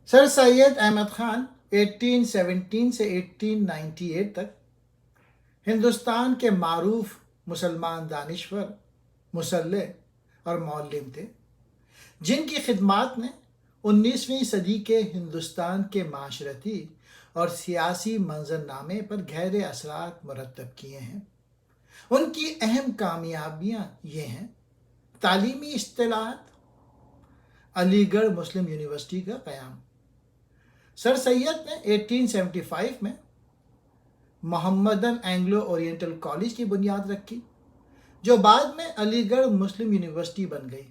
سر سید احمد خان 1817 سے 1898 تک ہندوستان کے معروف مسلمان دانشور، مصلح اور معلم تھے، جن کی خدمات نے 19ویں صدی کے ہندوستان کے معاشرتی اور سیاسی منظرنامے پر گہرے اثرات مرتب کیے ہیں۔ ان کی اہم کامیابیاں یہ ہیں: تعلیمی اصطلاحات، علی گڑھ مسلم یونیورسٹی کا قیام۔ سر سید نے 1875 میں محمدن اینگلو اورینٹل کالج کی بنیاد رکھی، جو بعد میں علی گڑھ مسلم یونیورسٹی بن گئی۔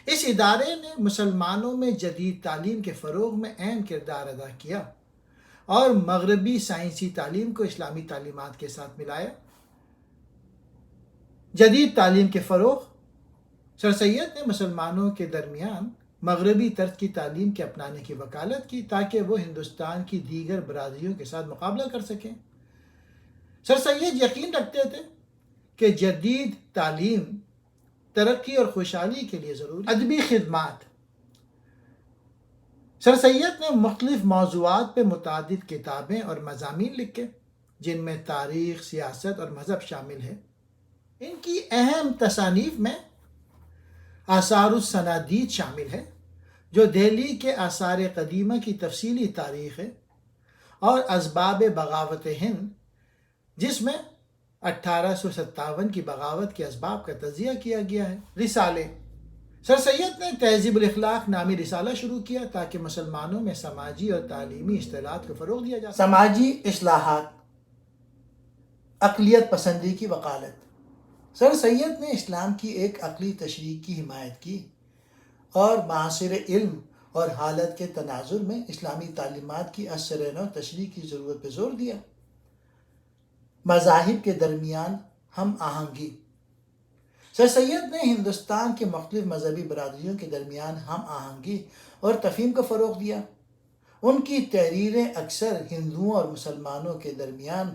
اس ادارے نے مسلمانوں میں جدید تعلیم کے فروغ میں اہم کردار ادا کیا اور مغربی سائنسی تعلیم کو اسلامی تعلیمات کے ساتھ ملایا۔ جدید تعلیم کے فروغ: سر سید نے مسلمانوں کے درمیان مغربی طرز کی تعلیم کے اپنانے کی وکالت کی تاکہ وہ ہندوستان کی دیگر برادریوں کے ساتھ مقابلہ کر سکیں۔ سر سید یقین رکھتے تھے کہ جدید تعلیم ترقی اور خوشحالی کے لیے ضروری۔ ادبی خدمات: سر سید نے مختلف موضوعات پہ متعدد کتابیں اور مضامین لکھے، جن میں تاریخ، سیاست اور مذہب شامل ہے۔ ان کی اہم تصانیف میں آثار السنادید شامل ہے، جو دہلی کے آثار قدیمہ کی تفصیلی تاریخ ہے، اور اسباب بغاوت ہند، جس میں 1857 کی بغاوت کے اسباب کا تجزیہ کیا گیا ہے۔ رسالے: سر سید نے تہذیب الاخلاق نامی رسالہ شروع کیا تاکہ مسلمانوں میں سماجی اور تعلیمی اصطلاحات کو فروغ دیا جا سکے۔ سماجی اصلاحات، اقلیت پسندی کی وکالت: سر سید نے اسلام کی ایک عقلی تشریح کی حمایت کی اور معاصر علم اور حالت کے تناظر میں اسلامی تعلیمات کی اثر نو تشریح کی ضرورت پہ زور دیا۔ مذاہب کے درمیان ہم آہنگی: سر سید نے ہندوستان کے مختلف مذہبی برادریوں کے درمیان ہم آہنگی اور تفہیم کو فروغ دیا۔ ان کی تحریریں اکثر ہندوؤں اور مسلمانوں کے درمیان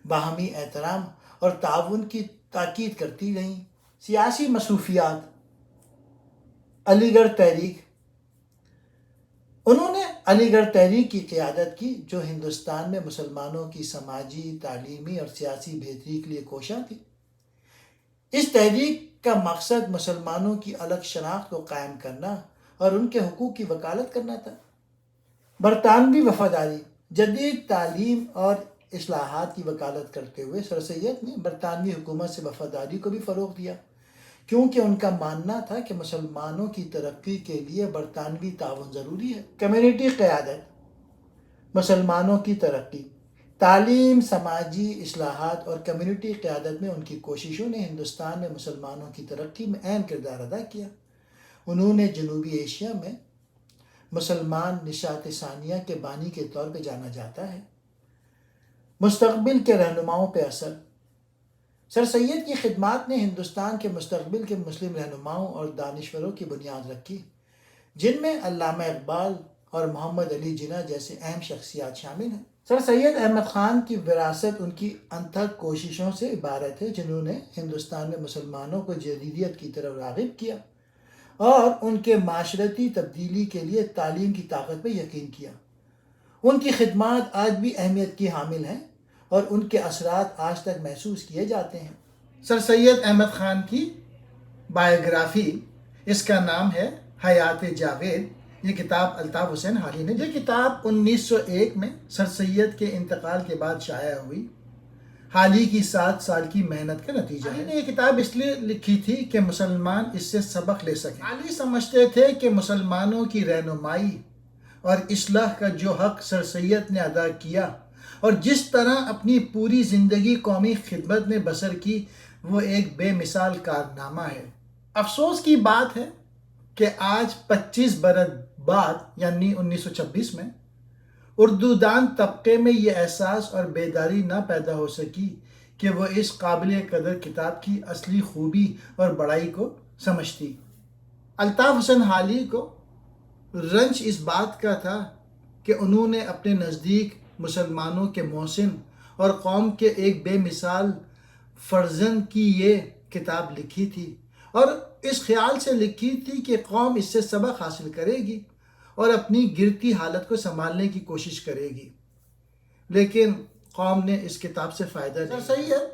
باہمی احترام اور تعاون کی تاکید کرتی رہیں۔ سیاسی مصروفیات: علی گڑھ تحریک: انہوں نے علی گڑھ تحریک کی قیادت کی، جو ہندوستان میں مسلمانوں کی سماجی، تعلیمی اور سیاسی بہتری کے لیے کوشاں تھی۔ اس تحریک کا مقصد مسلمانوں کی الگ شناخت کو قائم کرنا اور ان کے حقوق کی وکالت کرنا تھا۔ برطانوی وفاداری: جدید تعلیم اور اصلاحات کی وکالت کرتے ہوئے سر سید نے برطانوی حکومت سے وفاداری کو بھی فروغ دیا، کیونکہ ان کا ماننا تھا کہ مسلمانوں کی ترقی کے لیے برطانوی تعاون ضروری ہے۔ کمیونٹی قیادت: مسلمانوں کی ترقی، تعلیم، سماجی اصلاحات اور کمیونٹی قیادت میں ان کی کوششوں نے ہندوستان میں مسلمانوں کی ترقی میں اہم کردار ادا کیا۔ انہوں نے جنوبی ایشیا میں مسلمان نشاط ثانیہ کے بانی کے طور پہ جانا جاتا ہے۔ مستقبل کے رہنماؤں پہ اثر: سر سید کی خدمات نے ہندوستان کے مستقبل کے مسلم رہنماؤں اور دانشوروں کی بنیاد رکھی، جن میں علامہ اقبال اور محمد علی جناح جیسے اہم شخصیات شامل ہیں۔ سر سید احمد خان کی وراثت ان کی انتھک کوششوں سے عبارت ہے، جنہوں نے ہندوستان میں مسلمانوں کو جدیدیت کی طرف راغب کیا اور ان کے معاشرتی تبدیلی کے لیے تعلیم کی طاقت پہ یقین کیا۔ ان کی خدمات آج بھی اہمیت کی حامل ہیں اور ان کے اثرات آج تک محسوس کیے جاتے ہیں۔ سر سید احمد خان کی بائیوگرافی، اس کا نام ہے حیات جاوید، یہ کتاب الطاف حسین حالی نے، یہ کتاب 1901 میں سر سید کے انتقال کے بعد شائع ہوئی۔ حالی کی 7 سال کی محنت کا نتیجہ ہے۔ حالی نے یہ کتاب اس لیے لکھی تھی کہ مسلمان اس سے سبق لے سکیں۔ حالی سمجھتے تھے کہ مسلمانوں کی رہنمائی اور اصلاح کا جو حق سر سید نے ادا کیا اور جس طرح اپنی پوری زندگی قومی خدمت میں بسر کی، وہ ایک بے مثال کارنامہ ہے۔ افسوس کی بات ہے کہ آج 25 برس بعد یعنی 1926 میں اردو دان طبقے میں یہ احساس اور بیداری نہ پیدا ہو سکی کہ وہ اس قابل قدر کتاب کی اصلی خوبی اور بڑائی کو سمجھتی۔ الطاف حسین حالی کو رنج اس بات کا تھا کہ انہوں نے اپنے نزدیک مسلمانوں کے محسن اور قوم کے ایک بے مثال فرزند کی یہ کتاب لکھی تھی، اور اس خیال سے لکھی تھی کہ قوم اس سے سبق حاصل کرے گی اور اپنی گرتی حالت کو سنبھالنے کی کوشش کرے گی، لیکن قوم نے اس کتاب سے فائدہ نہیں۔ سر سید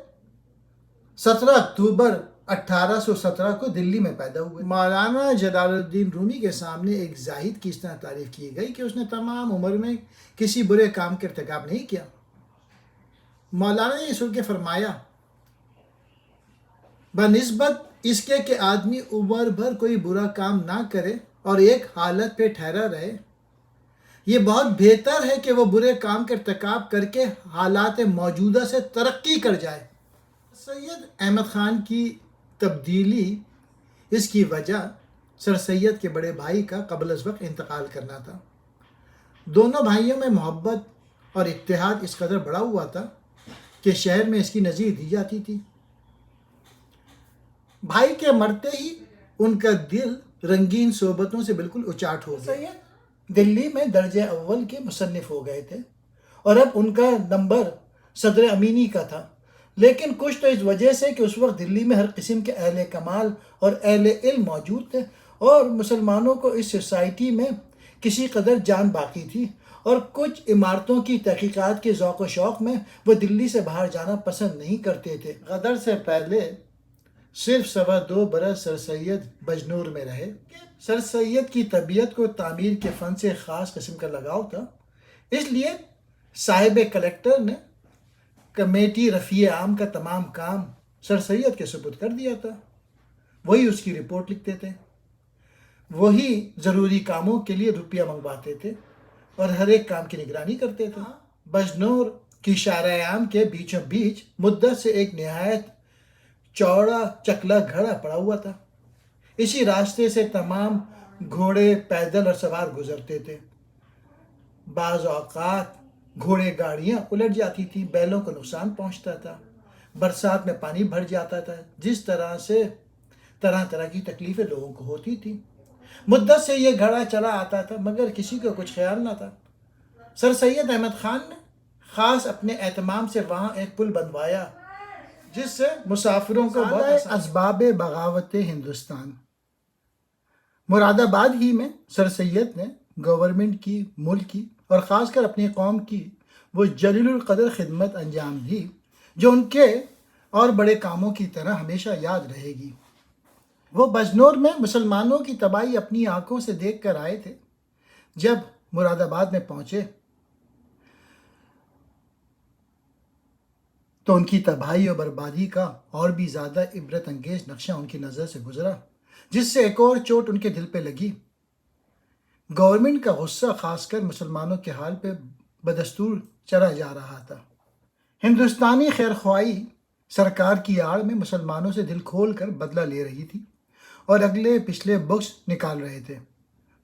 17 اکتوبر 1817 کو دلی میں پیدا ہوئے۔ مولانا جلال الدین رومی کے سامنے ایک زاہد کی اس طرح تعریف کی گئی کہ اس نے تمام عمر میں کسی برے کام کا ارتکاب نہیں کیا۔ مولانا نے یہ سن کے فرمایا، بنسبت اس کے کہ آدمی عمر بھر کوئی برا کام نہ کرے اور ایک حالت پہ ٹھہرا رہے، یہ بہت بہتر ہے کہ وہ برے کام کا ارتکاب کر کے حالات موجودہ سے ترقی کر جائے۔ سید احمد خان کی تبدیلی، اس کی وجہ سر سید کے بڑے بھائی کا قبل از وقت انتقال کرنا تھا۔ دونوں بھائیوں میں محبت اور اتحاد اس قدر بڑا ہوا تھا کہ شہر میں اس کی نظیر دی جاتی تھی۔ بھائی کے مرتے ہی ان کا دل رنگین صحبتوں سے بالکل اچاٹ ہو گیا۔ سید دلی میں درجہ اول کے مصنف ہو گئے تھے اور اب ان کا نمبر صدر امینی کا تھا، لیکن کچھ تو اس وجہ سے کہ اس وقت دلی میں ہر قسم کے اہل کمال اور اہل علم موجود تھے اور مسلمانوں کو اس سوسائٹی میں کسی قدر جان باقی تھی، اور کچھ عمارتوں کی تحقیقات کے ذوق و شوق میں وہ دلی سے باہر جانا پسند نہیں کرتے تھے۔ غدر سے پہلے صرف 2.25 برس سر سید بجنور میں رہے۔ سر سید کی طبیعت کو تعمیر کے فن سے خاص قسم کا لگاؤ تھا، اس لیے صاحب کلیکٹر نے کمیٹی رفیع عام کا تمام کام سر سید کے سپرد کر دیا تھا۔ وہی اس کی رپورٹ لکھتے تھے، وہی ضروری کاموں کے لیے روپیہ منگواتے تھے اور ہر ایک کام کی نگرانی کرتے تھے۔ بجنور کی شارع عام کے بیچوں بیچ مدت سے ایک نہایت چوڑا چکلا گھڑا پڑا ہوا تھا۔ اسی راستے سے تمام گھوڑے، پیدل اور سوار گزرتے تھے۔ بعض اوقات گھوڑے گاڑیاں الٹ جاتی تھیں، بیلوں کو نقصان پہنچتا تھا، برسات میں پانی بھر جاتا تھا، جس طرح سے طرح طرح کی تکلیفیں لوگوں کو ہوتی تھیں۔ مدت سے یہ گھڑا چلا آتا تھا مگر کسی کو کچھ خیال نہ تھا۔ سر سید احمد خان نے خاص اپنے اہتمام سے وہاں ایک پل بنوایا جس سے مسافروں کو بہت اسباب بغاوت ہندوستان۔ مراد آباد ہی میں سر سید نے گورنمنٹ کی، ملک کی اور خاص کر اپنی قوم کی وہ جلیل القدر خدمت انجام دی جو ان کے اور بڑے کاموں کی طرح ہمیشہ یاد رہے گی۔ وہ بجنور میں مسلمانوں کی تباہی اپنی آنکھوں سے دیکھ کر آئے تھے۔ جب مراد آباد میں پہنچے تو ان کی تباہی اور بربادی کا اور بھی زیادہ عبرت انگیز نقشہ ان کی نظر سے گزرا، جس سے ایک اور چوٹ ان کے دل پہ لگی۔ گورنمنٹ کا غصہ خاص کر مسلمانوں کے حال پہ بدستور چلا جا رہا تھا۔ ہندوستانی خیرخواہی سرکار کی آڑ میں مسلمانوں سے دل کھول کر بدلہ لے رہی تھی اور اگلے پچھلے بکس نکال رہے تھے۔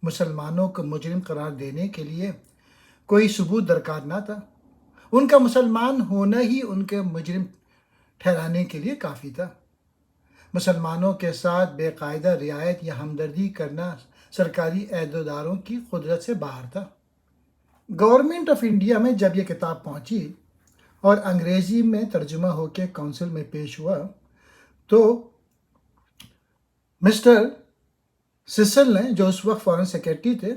مسلمانوں کو مجرم قرار دینے کے لیے کوئی ثبوت درکار نہ تھا، ان کا مسلمان ہونا ہی ان کے مجرم ٹھہرانے کے لیے کافی تھا۔ مسلمانوں کے ساتھ بے قاعدہ رعایت یا ہمدردی کرنا سرکاری عہدیداروں کی قدرت سے باہر تھا۔ گورنمنٹ آف انڈیا میں جب یہ کتاب پہنچی اور انگریزی میں ترجمہ ہو کے کونسل میں پیش ہوا تو مسٹر سسل نے، جو اس وقت فارن سیکرٹری تھے،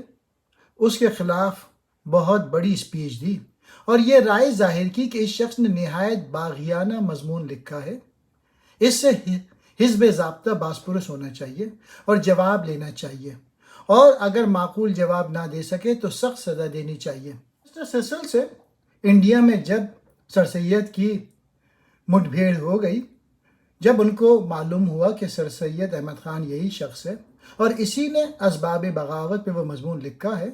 اس کے خلاف بہت بڑی اسپیچ دی اور یہ رائے ظاہر کی کہ اس شخص نے نہایت باغیانہ مضمون لکھا ہے، اس سے حزب ضابطہ بازپرس ہونا چاہیے اور جواب لینا چاہیے، اور اگر معقول جواب نہ دے سکے تو سخت سزا دینی چاہیے۔ مسٹر سسل سے انڈیا میں جب سر سید کی مٹ بھیڑ ہو گئی، جب ان کو معلوم ہوا کہ سر سید احمد خان یہی شخص ہے اور اسی نے اسباب بغاوت پہ وہ مضمون لکھا ہے،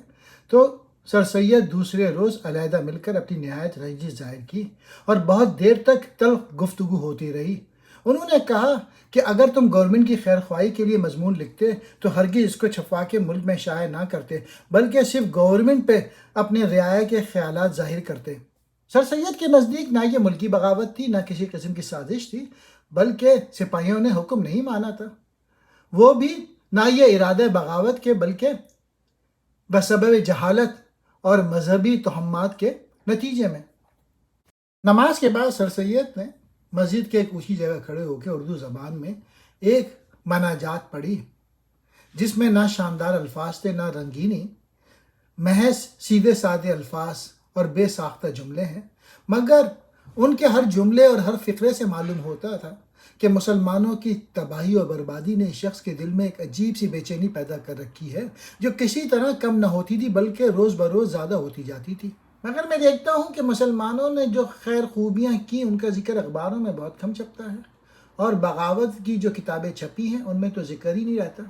تو سر سید دوسرے روز علیحدہ مل کر اپنی نہایت رنجش ظاہر کی اور بہت دیر تک تلخ گفتگو ہوتی رہی۔ انہوں نے کہا کہ اگر تم گورنمنٹ کی خیر خواہی کے لیے مضمون لکھتے تو ہرگز اس کو چھپا کے ملک میں شائع نہ کرتے، بلکہ صرف گورنمنٹ پہ اپنے رعایا کے خیالات ظاہر کرتے۔ سر سید کے نزدیک نہ یہ ملکی بغاوت تھی، نہ کسی قسم کی سازش تھی، بلکہ سپاہیوں نے حکم نہیں مانا تھا، وہ بھی نہ یہ ارادہ بغاوت کے بلکہ بسبب جہالت اور مذہبی تہمات کے نتیجے میں۔ نماز کے بعد سر سید نے مسجد کے ایک اونچی جگہ کھڑے ہو کے اردو زبان میں ایک مناجات پڑھی، جس میں نہ شاندار الفاظ تھے، نہ رنگینی، محض سیدھے سادے الفاظ اور بے ساختہ جملے ہیں، مگر ان کے ہر جملے اور ہر فقرے سے معلوم ہوتا تھا کہ مسلمانوں کی تباہی اور بربادی نے اس شخص کے دل میں ایک عجیب سی بے چینی پیدا کر رکھی ہے، جو کسی طرح کم نہ ہوتی تھی بلکہ روز بروز زیادہ ہوتی جاتی تھی۔ مگر میں دیکھتا ہوں کہ مسلمانوں نے جو خیر خوبیاں کی ان کا ذکر اخباروں میں بہت کم چھپتا ہے، اور بغاوت کی جو کتابیں چھپی ہیں ان میں تو ذکر ہی نہیں رہتا۔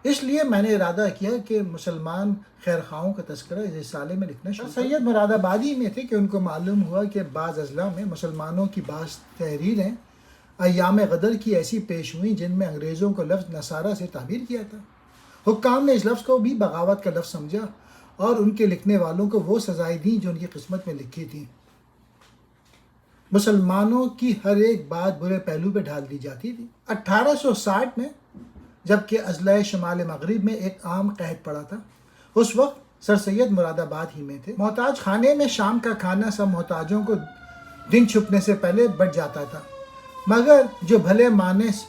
اس لیے میں نے ارادہ کیا کہ مسلمان خیر خواہوں کا تذکرہ اس رسالے میں لکھنا شروع کروں۔ سید مراد آبادی میں تھے کہ ان کو معلوم ہوا کہ بعض اضلاع میں مسلمانوں کی بعض تحریریں ایام غدر کی ایسی پیش ہوئیں جن میں انگریزوں کو لفظ نصارہ سے تعبیر کیا تھا۔ حکام نے اس لفظ کو بھی بغاوت کا لفظ سمجھا اور ان کے لکھنے والوں کو وہ سزائیں دیں جو ان کی قسمت میں لکھی تھی۔ مسلمانوں کی ہر ایک بات برے پہلو پہ ڈھال دی جاتی تھی۔ 1860 میں جبکہ اضلاع شمال مغرب میں ایک عام قحط پڑا تھا، اس وقت سر سید مراد آباد ہی میں تھے۔ محتاج خانے میں شام کا کھانا سب محتاجوں کو دن چھپنے سے پہلے بٹ جاتا تھا، مگر جو بھلے مانس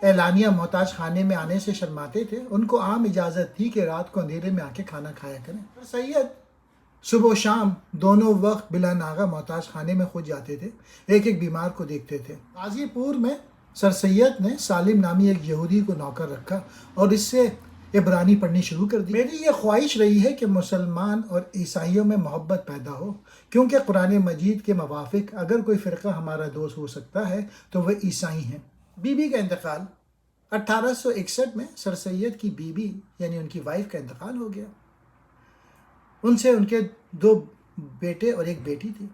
اعلانیہ محتاج خانے میں آنے سے شرماتے تھے ان کو عام اجازت تھی کہ رات کو اندھیرے میں آ کے کھانا کھایا کریں۔ سر سید صبح و شام دونوں وقت بلا ناغہ محتاج خانے میں خود جاتے تھے، ایک ایک بیمار کو دیکھتے تھے۔ غازی پور میں سر سید نے سالم نامی ایک یہودی کو نوکر رکھا اور اس سے عبرانی پڑھنی شروع کر دی۔ میری یہ خواہش رہی ہے کہ مسلمان اور عیسائیوں میں محبت پیدا ہو، کیونکہ قرآن مجید کے موافق اگر کوئی فرقہ ہمارا دوست ہو سکتا ہے تو وہ عیسائی ہیں۔ بی بی کا انتقال 1861 میں سر سید کی بیوی یعنی ان کی وائف کا انتقال ہو گیا۔ ان سے ان کے 2 بیٹے اور ایک بیٹی تھی۔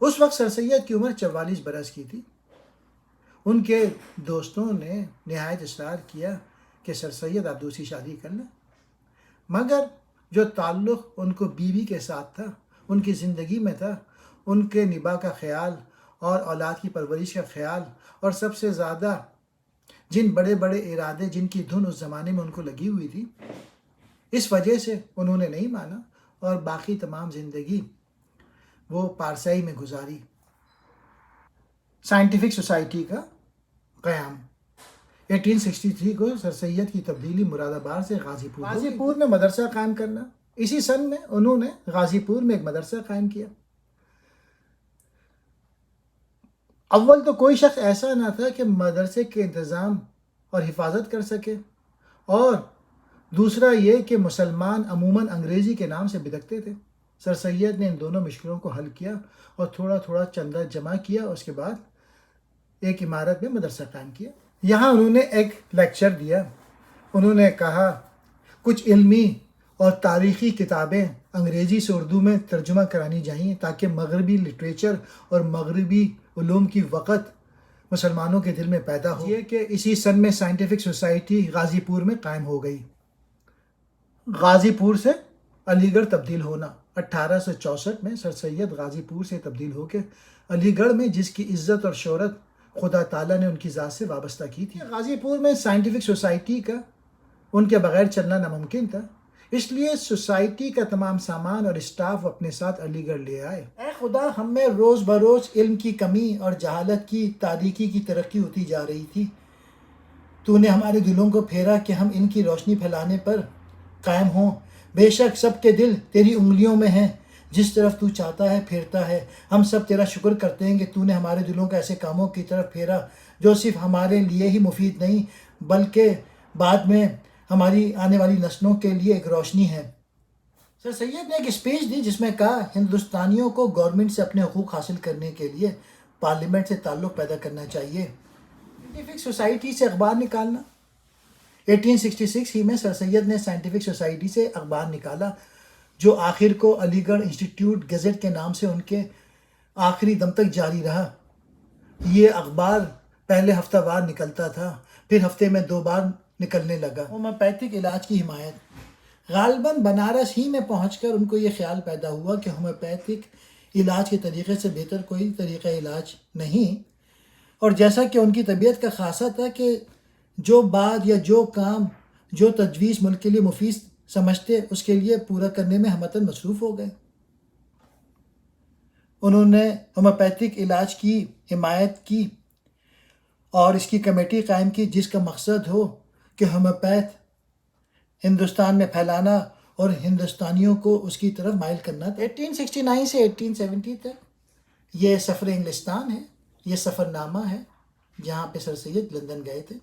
اس وقت سر سید کی عمر 44 برس کی تھی۔ ان کے دوستوں نے نہایت اصرار کیا کہ سر سید آپ دوسری شادی کر لیں، مگر جو تعلق ان کو بیوی کے ساتھ تھا، ان کی زندگی میں تھا، ان کے نباہ کا خیال اور اولاد کی پرورش کا خیال، اور سب سے زیادہ جن بڑے بڑے ارادے جن کی دھن اس زمانے میں ان کو لگی ہوئی تھی، اس وجہ سے انہوں نے نہیں مانا اور باقی تمام زندگی وہ پارسائی میں گزاری۔ سائنٹیفک سوسائٹی کا قیام 1863 کو سر سید کی تبدیلی مراد آباد سے غازی پور میں مدرسہ قائم کرنا۔ اسی سن میں انہوں نے غازی پور میں ایک مدرسہ قائم کیا۔ اول تو کوئی شخص ایسا نہ تھا کہ مدرسے کے انتظام اور حفاظت کر سکے، اور دوسرا یہ کہ مسلمان عموماً انگریزی کے نام سے بدکتے تھے۔ سر سید نے ان دونوں مشکلوں کو حل کیا اور تھوڑا تھوڑا چندہ جمع کیا، اس کے بعد ایک عمارت میں مدرسہ قائم کیا۔ یہاں انہوں نے ایک لیکچر دیا۔ انہوں نے کہا کچھ علمی اور تاریخی کتابیں انگریزی سے اردو میں ترجمہ کرانی چاہیے تاکہ مغربی لٹریچر اور مغربی علوم کی وقت مسلمانوں کے دل میں پیدا ہو۔ یہ کہ اسی سن میں سائنٹیفک سوسائٹی غازی پور میں قائم ہو گئی۔ غازی پور سے علی گڑھ تبدیل ہونا 1864 میں سر سید غازی پور سے تبدیل ہو کے علی گڑھ میں، جس کی عزت اور شہرت خدا تعالیٰ نے ان کی ذات سے وابستہ کی تھی۔ غازی پور میں سائنٹیفک سوسائٹی کا ان کے بغیر چلنا ناممکن تھا، اس لیے سوسائٹی کا تمام سامان اور اسٹاف اپنے ساتھ علی گڑھ لے آئے۔ اے خدا، ہم میں روز بروز علم کی کمی اور جہالت کی تاریکی کی ترقی ہوتی جا رہی تھی۔ تو نے ہمارے دلوں کو پھیرا کہ ہم ان کی روشنی پھیلانے پر قائم ہوں۔ بے شک سب کے دل تیری انگلیوں میں ہیں، جس طرف تو چاہتا ہے پھیرتا ہے۔ ہم سب تیرا شکر کرتے ہیں کہ تو نے ہمارے دلوں کو ایسے کاموں کی طرف پھیرا جو صرف ہمارے لیے ہی مفید نہیں بلکہ بعد میں ہماری آنے والی نسلوں کے لیے ایک روشنی ہے۔ سر سید نے ایک اسپیچ دی جس میں کہا ہندوستانیوں کو گورنمنٹ سے اپنے حقوق حاصل کرنے کے لیے پارلیمنٹ سے تعلق پیدا کرنا چاہیے۔ سائنٹیفک سوسائٹی سے اخبار نکالنا 1866 ہی میں سر سید نے سائنٹیفک سوسائٹی سے اخبار نکالا جو آخر کو علی گڑھ انسٹیٹیوٹ گزٹ کے نام سے ان کے آخری دم تک جاری رہا۔ یہ اخبار پہلے ہفتہ وار نکلتا تھا، پھر ہفتے میں 2 بار نکلنے لگا۔ ہومیوپیتھک علاج کی حمایت غالباً بنارس ہی میں پہنچ کر ان کو یہ خیال پیدا ہوا کہ ہومیوپیتھک علاج کے طریقے سے بہتر کوئی طریقہ علاج نہیں، اور جیسا کہ ان کی طبیعت کا خاصہ تھا کہ جو بات یا جو کام جو تجویز ملک کے لیے مفید سمجھتے اس کے لیے پورا کرنے میں ہمتاً مصروف ہو گئے۔ انہوں نے ہومیوپیتھک علاج کی حمایت کی اور اس کی کمیٹی قائم کی جس کا مقصد ہو کہ ہومیوپیتھ ہندوستان میں پھیلانا اور ہندوستانیوں کو اس کی طرف مائل کرنا تھا۔ 1869 سے 1870 تک یہ سفر انگلستان ہے، یہ سفر نامہ ہے جہاں پہ سر سید لندن گئے تھے۔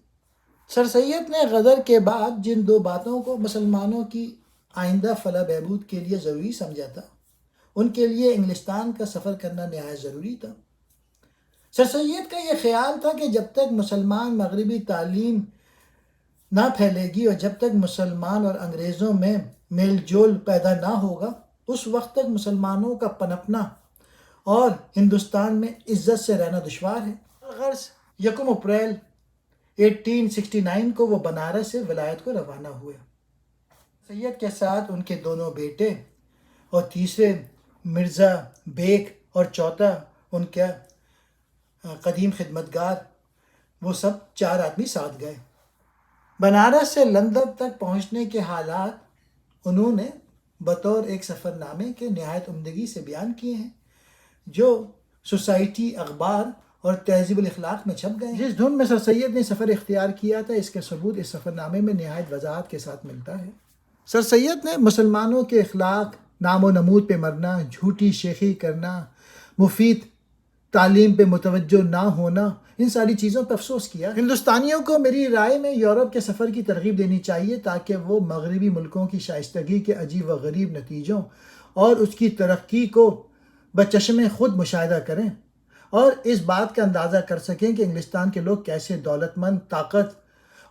سر سید نے غدر کے بعد جن دو باتوں کو مسلمانوں کی آئندہ فلاح بہبود کے لیے ضروری سمجھا تھا، ان کے لیے انگلستان کا سفر کرنا نہایت ضروری تھا۔ سر سید کا یہ خیال تھا کہ جب تک مسلمان مغربی تعلیم نہ پھیلے گی اور جب تک مسلمان اور انگریزوں میں میل جول پیدا نہ ہوگا، اس وقت تک مسلمانوں کا پنپنا اور ہندوستان میں عزت سے رہنا دشوار ہے۔ غرض 1 اپریل 1869 کو وہ بنارس سے ولایت کو روانہ ہوئے۔ سید کے ساتھ ان کے دونوں بیٹے اور تیسرے مرزا بیگ اور چوتھا ان کا قدیم خدمتگار، وہ سب 4 آدمی ساتھ گئے۔ بنارس سے لندن تک پہنچنے کے حالات انہوں نے بطور ایک سفر نامے کے نہایت عمدگی سے بیان کیے ہیں، جو سوسائٹی، اخبار اور تہذیب الاخلاق میں چھپ گئے ہیں۔ جس دھن میں سر سید نے سفر اختیار کیا تھا، اس کے ثبوت اس سفر نامے میں نہایت وضاحت کے ساتھ ملتا ہے۔ سر سید نے مسلمانوں کے اخلاق، نام و نمود پہ مرنا، جھوٹی شیخی کرنا، مفید تعلیم پہ متوجہ نہ ہونا، ان ساری چیزوں پر افسوس کیا۔ ہندوستانیوں کو میری رائے میں یورپ کے سفر کی ترغیب دینی چاہیے تاکہ وہ مغربی ملکوں کی شائستگی کے عجیب و غریب نتیجوں اور اس کی ترقی کو بچشم خود مشاہدہ کریں اور اس بات کا اندازہ کر سکیں کہ انگلستان کے لوگ کیسے دولت مند، طاقت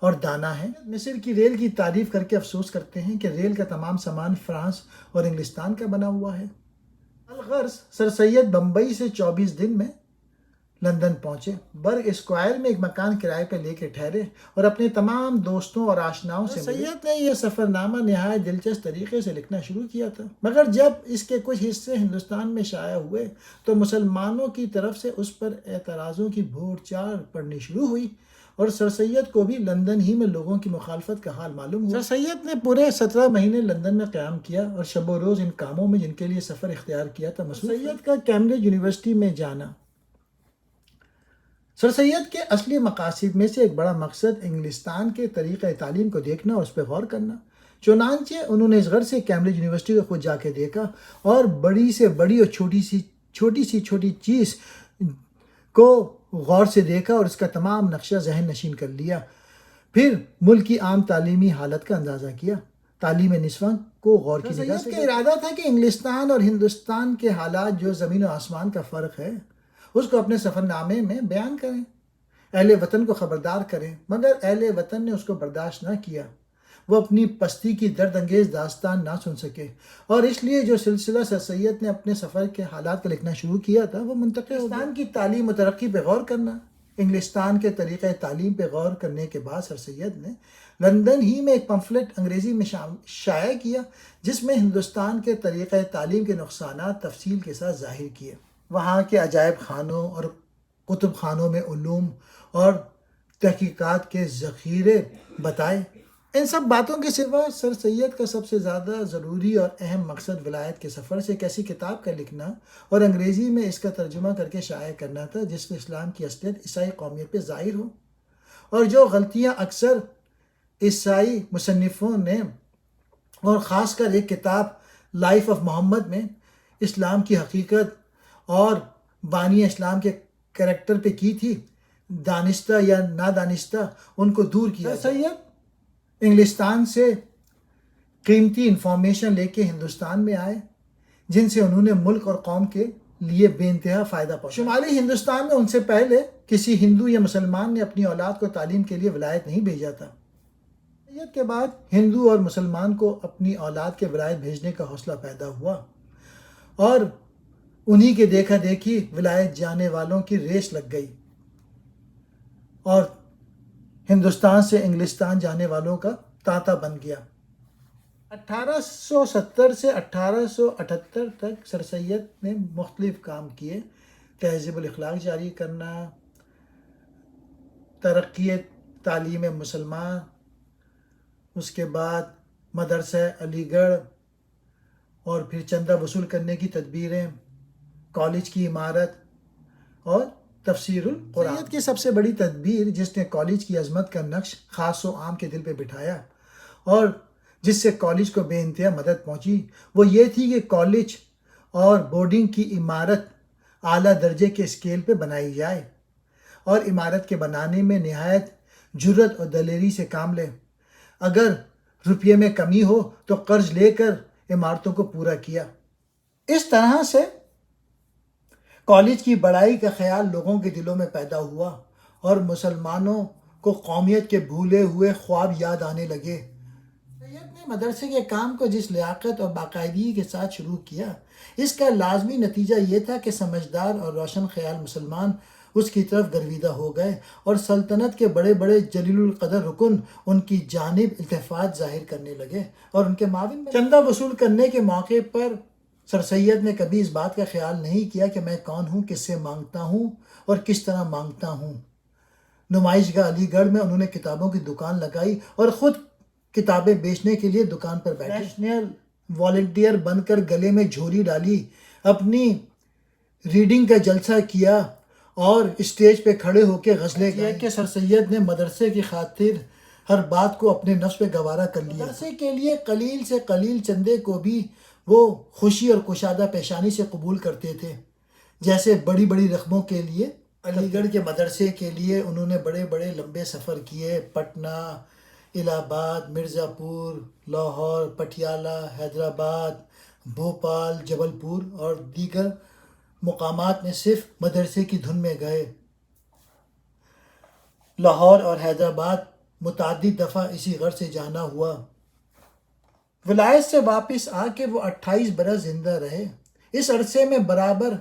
اور دانا ہیں۔ مصر کی ریل کی تعریف کر کے افسوس کرتے ہیں کہ ریل کا تمام سامان فرانس اور انگلستان کا بنا ہوا ہے۔ الغرض سر سید بمبئی سے 24 دن میں لندن پہنچے، برگ اسکوائر میں ایک مکان کرائے پہ لے کے ٹھہرے اور اپنے تمام دوستوں اور آشناؤں سے ملے۔ سید نے یہ سفر نامہ نہایت دلچسپ طریقے سے لکھنا شروع کیا تھا، مگر جب اس کے کچھ حصے ہندوستان میں شائع ہوئے تو مسلمانوں کی طرف سے اس پر اعتراضوں کی بھوٹ چار پڑنی شروع ہوئی اور سر سید کو بھی لندن ہی میں لوگوں کی مخالفت کا حال معلوم ہوا۔ سر سید نے پورے 17 مہینے لندن میں قیام کیا اور شب و روز ان کاموں میں جن کے لیے سفر اختیار کیا تھا مصروف۔ سید کا کیمبرج یونیورسٹی میں جانا۔ سر سید کے اصلی مقاصد میں سے ایک بڑا مقصد انگلستان کے طریقہ تعلیم کو دیکھنا اور اس پہ غور کرنا۔ چنانچہ انہوں نے اس غرض سے کیمبرج یونیورسٹی کو خود جا کے دیکھا اور بڑی سے بڑی اور چھوٹی چیز کو غور سے دیکھا اور اس کا تمام نقشہ ذہن نشین کر لیا۔ پھر ملک کی عام تعلیمی حالت کا اندازہ کیا، تعلیم نسواں کو غور کی نگاہ سے۔ سید کا ارادہ تھا کہ انگلستان اور ہندوستان کے حالات جو زمین و آسمان کا فرق ہے، اس کو اپنے سفر نامے میں بیان کریں، اہل وطن کو خبردار کریں، مگر اہل وطن نے اس کو برداشت نہ کیا۔ وہ اپنی پستی کی درد انگیز داستان نہ سن سکے اور اس لیے جو سلسلہ سر سید نے اپنے سفر کے حالات کا لکھنا شروع کیا تھا وہ منتقل ہو گیا۔ انگلستان کی تعلیم و ترقی پہ غور کرنا۔ انگلستان کے طریقہ تعلیم پہ غور کرنے کے بعد سر سید نے لندن ہی میں ایک پمفلٹ انگریزی میں شائع کیا جس میں ہندوستان کے طریقہ تعلیم کے نقصانات تفصیل کے ساتھ ظاہر کیے، وہاں کے عجائب خانوں اور کتب خانوں میں علوم اور تحقیقات کے ذخیرے بتائے۔ ان سب باتوں کے سوا سر سید کا سب سے زیادہ ضروری اور اہم مقصد ولایت کے سفر سے ایک ایسی کتاب کا لکھنا اور انگریزی میں اس کا ترجمہ کر کے شائع کرنا تھا جس میں اسلام کی اصلیت عیسائی قومیت پہ ظاہر ہو اور جو غلطیاں اکثر عیسائی مصنفوں نے اور خاص کر ایک کتاب لائف آف محمد میں اسلام کی حقیقت اور بانی اسلام کے کریکٹر پہ کی تھی، دانستہ یا نادانستہ ان کو دور کیا۔ سید انگلستان سے قیمتی انفارمیشن لے کے ہندوستان میں آئے جن سے انہوں نے ملک اور قوم کے لیے بے انتہا فائدہ پہنچا۔ شمالی ہندوستان میں ان سے پہلے کسی ہندو یا مسلمان نے اپنی اولاد کو تعلیم کے لیے ولایت نہیں بھیجا تھا۔ سید کے بعد ہندو اور مسلمان کو اپنی اولاد کے ولایت بھیجنے کا حوصلہ پیدا ہوا اور انہی کے دیکھا دیکھی ولایت جانے والوں کی ریس لگ گئی اور ہندوستان سے انگلستان جانے والوں کا تانتا بن گیا۔ 1870 سے 1878 تک سر سید نے مختلف کام کیے، تہذیب الاخلاق جاری کرنا، ترقی تعلیم مسلمان، اس کے بعد مدرسہ علی گڑھ اور پھر چندہ وصول کرنے کی تدبیریں، کالج کی عمارت اور تفسیر القرآن۔ سید کی سب سے بڑی تدبیر جس نے کالج کی عظمت کا نقش خاص و عام کے دل پہ بٹھایا اور جس سے کالج کو بے انتہا مدد پہنچی وہ یہ تھی کہ کالج اور بورڈنگ کی عمارت اعلیٰ درجے کے اسکیل پہ بنائی جائے اور عمارت کے بنانے میں نہایت جرت اور دلیری سے کام لے۔ اگر روپیے میں کمی ہو تو قرض لے کر عمارتوں کو پورا کیا۔ اس طرح سے کالج کی بڑائی کا خیال لوگوں کے دلوں میں پیدا ہوا اور مسلمانوں کو قومیت کے بھولے ہوئے خواب یاد آنے لگے۔ سید نے مدرسے کے کام کو جس لیاقت اور باقاعدگی کے ساتھ شروع کیا، اس کا لازمی نتیجہ یہ تھا کہ سمجھدار اور روشن خیال مسلمان اس کی طرف گرویدہ ہو گئے اور سلطنت کے بڑے بڑے جلیل القدر رکن ان کی جانب التفات ظاہر کرنے لگے اور ان کے معاون بنے۔ چندہ وصول کرنے کے موقع پر سر سید نے کبھی اس بات کا خیال نہیں کیا کہ میں کون ہوں، کس سے مانگتا ہوں اور کس طرح مانگتا ہوں۔ نمائش گاہ علی گڑھ میں انہوں نے کتابوں کی دکان لگائی اور خود کتابیں بیچنے کے لیے دکان پر بیٹھے۔ نیشنل والنٹیئر بن کر گلے میں جھولی ڈالی، اپنی ریڈنگ کا جلسہ کیا اور اسٹیج پہ کھڑے ہو کے غزلیں گائیں کہ سر سید نے مدرسے کی خاطر ہر بات کو اپنے نفس پہ گوارا کر لیا۔ مدرسے کے لیے قلیل سے قلیل چندے کو بھی وہ خوشی اور کشادہ پیشانی سے قبول کرتے تھے، جیسے بڑی بڑی رقموں کے لیے۔ علی گڑھ کے مدرسے کے لیے انہوں نے بڑے بڑے لمبے سفر کیے۔ پٹنہ، الہ آباد، مرزا پور، لاہور، پٹیالہ، حیدرآباد، بھوپال، جبل پور اور دیگر مقامات میں صرف مدرسے کی دھن میں گئے۔ لاہور اور حیدرآباد متعدد دفعہ اسی غرض سے جانا ہوا۔ ولایت سے واپس آ کے وہ 28 برس زندہ رہے۔ اس عرصے میں برابر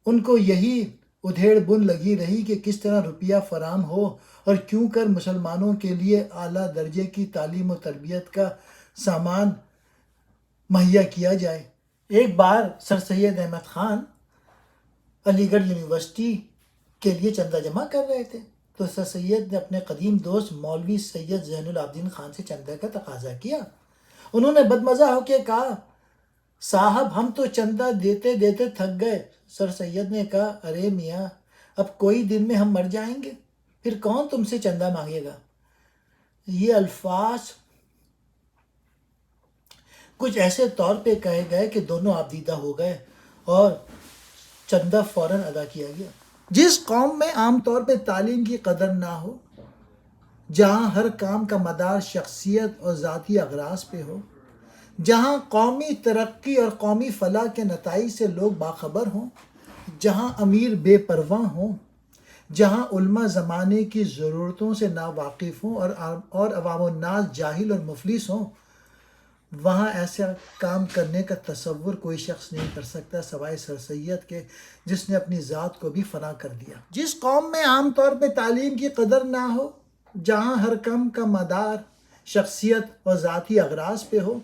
ان کو یہی ادھیڑ بن لگی رہی کہ کس طرح روپیہ فراہم ہو اور کیوں کر مسلمانوں کے لیے اعلیٰ درجے کی تعلیم و تربیت کا سامان مہیا کیا جائے۔ ایک بار سر سید احمد خان علی گڑھ یونیورسٹی کے لیے چندہ جمع کر رہے تھے تو سر سید نے اپنے قدیم دوست مولوی سید زین العابدین خان سے چندہ کا تقاضا کیا۔ انہوں نے بدمزہ ہو کے کہا، صاحب ہم تو چندہ دیتے دیتے تھک گئے۔ سر سید نے کہا، ارے میاں اب کوئی دن میں ہم مر جائیں گے، پھر کون تم سے چندہ مانگے گا۔ یہ الفاظ کچھ ایسے طور پہ کہے گئے کہ دونوں آبدیدہ ہو گئے اور چندہ فوراً ادا کیا گیا۔ جس قوم میں عام طور پہ تعلیم کی قدر نہ ہو، جہاں ہر کام کا مدار شخصیت اور ذاتی اغراض پہ ہو، جہاں قومی ترقی اور قومی فلاح کے نتائج سے لوگ باخبر ہوں، جہاں امیر بے پرواہ ہوں، جہاں علماء زمانے کی ضرورتوں سے ناواقف ہوں اور عوام الناس جاہل اور مفلس ہوں، وہاں ایسا کام کرنے کا تصور کوئی شخص نہیں کر سکتا سوائے سر سید کے، جس نے اپنی ذات کو بھی فنا کر دیا۔ جس قوم میں عام طور پہ تعلیم کی قدر نہ ہو، جہاں ہر کام کا مدار شخصیت اور ذاتی اغراض پہ ہو،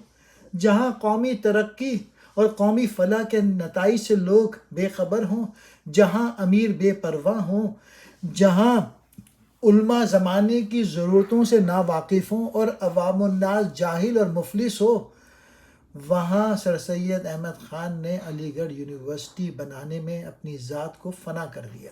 جہاں قومی ترقی اور قومی فلاح کے نتائج سے لوگ بے خبر ہوں، جہاں امیر بے پرواہ ہوں، جہاں علماء زمانے کی ضرورتوں سے ناواقف ہوں اور عوام الناس جاہل اور مفلس ہو، وہاں سر سید احمد خان نے علی گڑھ یونیورسٹی بنانے میں اپنی ذات کو فنا کر دیا۔